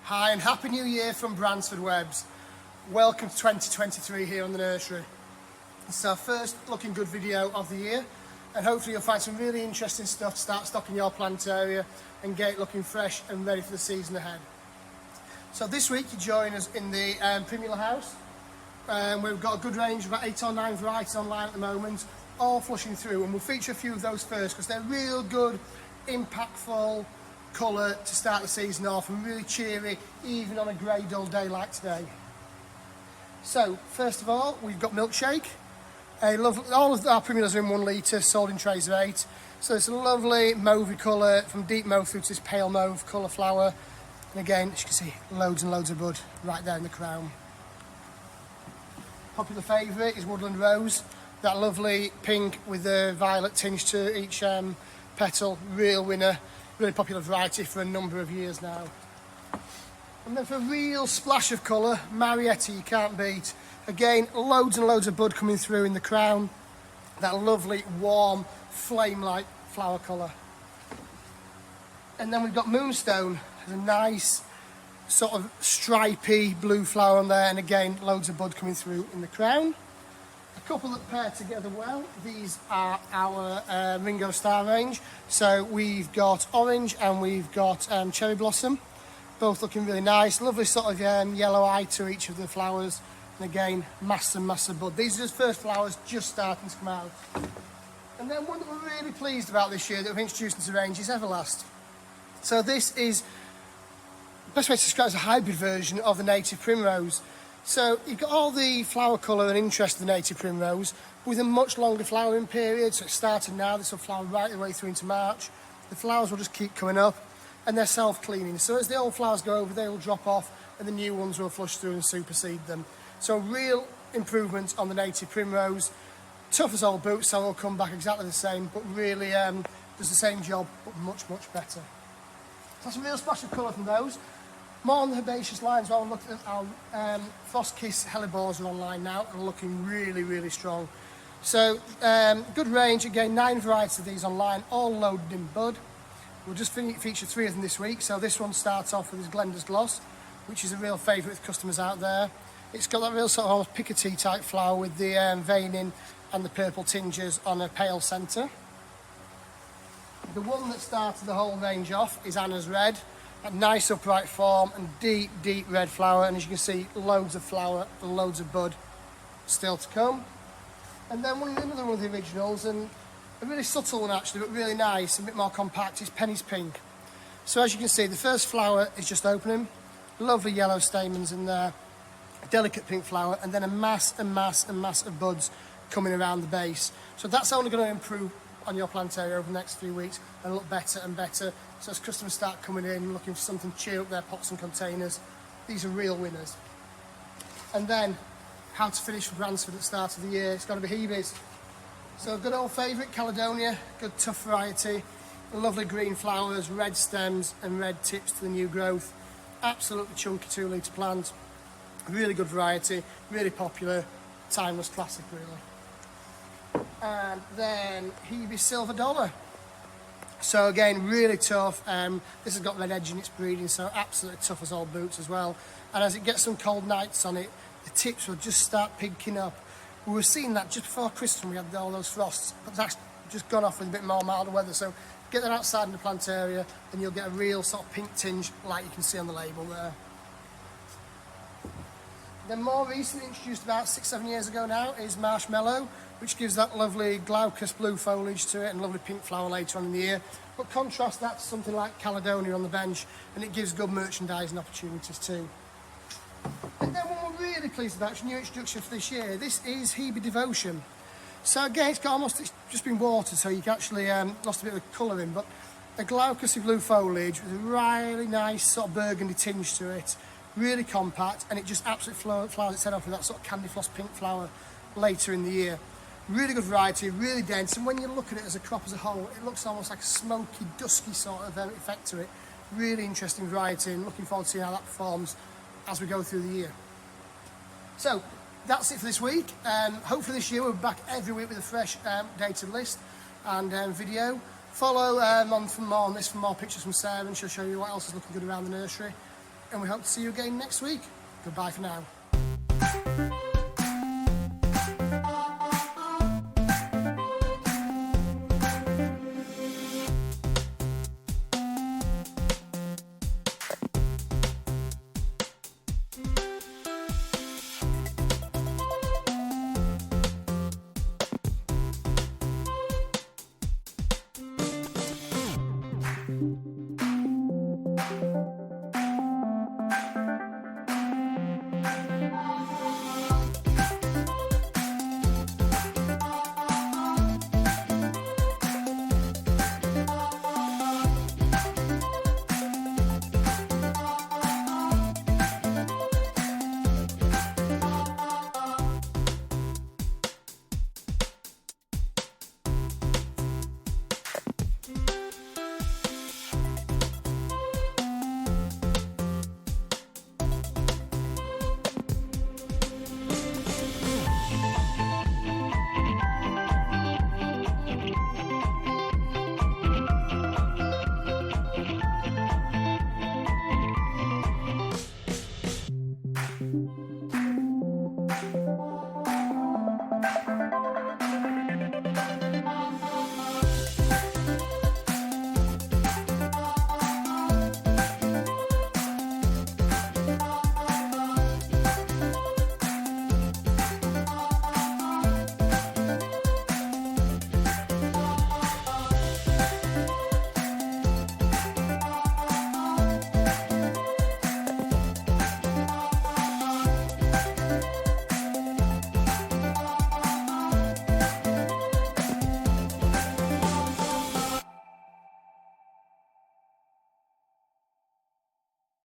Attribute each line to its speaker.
Speaker 1: Hi and Happy New Year from Bransford Webs. Welcome to 2023 here on the nursery. It's our first looking good video of the year, and hopefully you'll find some really interesting stuff to start stocking your plant area and get it looking fresh and ready for the season ahead. So this week you join us in the Primula house. We've got a good range of about 8 or 9 varieties online at the moment, all flushing through, and we'll feature a few of those first because they're real good, impactful colour to start the season off and really cheery even on a grey dull day like today. So first of all, we've got Milkshake. All of our Primulas are in 1 litre, sold in trays of 8. So it's a lovely mauvey colour, from deep mauve through to this pale mauve colour flower. And again, as you can see, loads and loads of bud right there in the crown. Popular favourite is Woodland Rose, that lovely pink with a violet tinge to each petal, real winner. Really popular variety for a number of years now. And then for a real splash of colour, Marietta you can't beat. Again, loads and loads of bud coming through in the crown. That lovely, warm, flame-like flower colour. And then we've got Moonstone. There's a nice sort of stripy blue flower on there, and again, loads of bud coming through in the crown. A couple that pair together well. These are our Ringo Star range. So we've got orange and we've got cherry blossom, both looking really nice. Lovely sort of yellow eye to each of the flowers, and again, mass and mass of bud. These are just first flowers just starting to come out. And then one that we're really pleased about this year that we've introduced into the range is Everlast. So this is, the best way to describe it, is a hybrid version of the native primrose. So you've got all the flower colour and interest of the native primrose with a much longer flowering period. So it's starting now, this will flower right the way through into March. The flowers will just keep coming up and they're self-cleaning. So as the old flowers go over, they will drop off and the new ones will flush through and supersede them. So real improvement on the native primrose. Tough as old boots, so they'll come back exactly the same, but really does the same job, but much, much better. So that's a real splash of colour from those. More on the herbaceous lines, well, I'm looking at our Frostkiss Hellebores are online now and looking really, really strong. So, good range, again, 9 varieties of these online, all loaded in bud. We'll just feature 3 of them this week. So this one starts off with this Glenda's Gloss, which is a real favourite with customers out there. It's got that real sort of almost picotee type flower with the veining and the purple tinges on a pale centre. The one that started the whole range off is Anna's Red. A nice upright form and deep, deep red flower, and as you can see, loads of flower and loads of bud still to come. And then another one of the originals, and a really subtle one actually, but really nice, a bit more compact, is Penny's Pink. So as you can see, the first flower is just opening, lovely yellow stamens in there, a delicate pink flower, and then a mass and mass and mass of buds coming around the base. So that's only going to improve on your plant area over the next few weeks and look better and better. So as customers start coming in looking for something to cheer up their pots and containers, these are real winners. And then how to finish for Bransford at the start of the year, it's got to be Hebe's. So a good old favourite, Caledonia, good tough variety, lovely green flowers, red stems and red tips to the new growth. Absolutely chunky 2 litre plant, really good variety, really popular, timeless classic really. And then Hebe Silver Dollar. So again, really tough. This has got red edge in its breeding, so absolutely tough as old boots as well. And as it gets some cold nights on it, the tips will just start pinking up. We were seeing that just before Christmas when we had all those frosts, but that's just gone off with a bit more milder weather. So get that outside in the plant area and you'll get a real sort of pink tinge like you can see on the label there. Then more recently, introduced about 6-7 years ago now, is Marshmallow, which gives that lovely glaucous blue foliage to it and lovely pink flower later on in the year. But contrast that to something like Caledonia on the bench, and it gives good merchandising opportunities too. And then one we're really pleased about, it's a new introduction for this year. This is Hebe Devotion. So again, it's just been watered, so you can actually lost a bit of colour in, but a glaucousy blue foliage with a really nice sort of burgundy tinge to it. Really compact, and it just absolutely flowers its head off with that sort of candy floss pink flower later in the year. Really good variety, really dense, and when you look at it as a crop as a whole, it looks almost like a smoky, dusky sort of effect to it. Really interesting variety, and looking forward to seeing how that performs as we go through the year. So that's it for this week. Hopefully this year we'll be back every week with a fresh updated list and video. Follow on for more on this, for more pictures from Sarah, and she'll show you what else is looking good around the nursery. and we hope to see you again next week. Goodbye for now.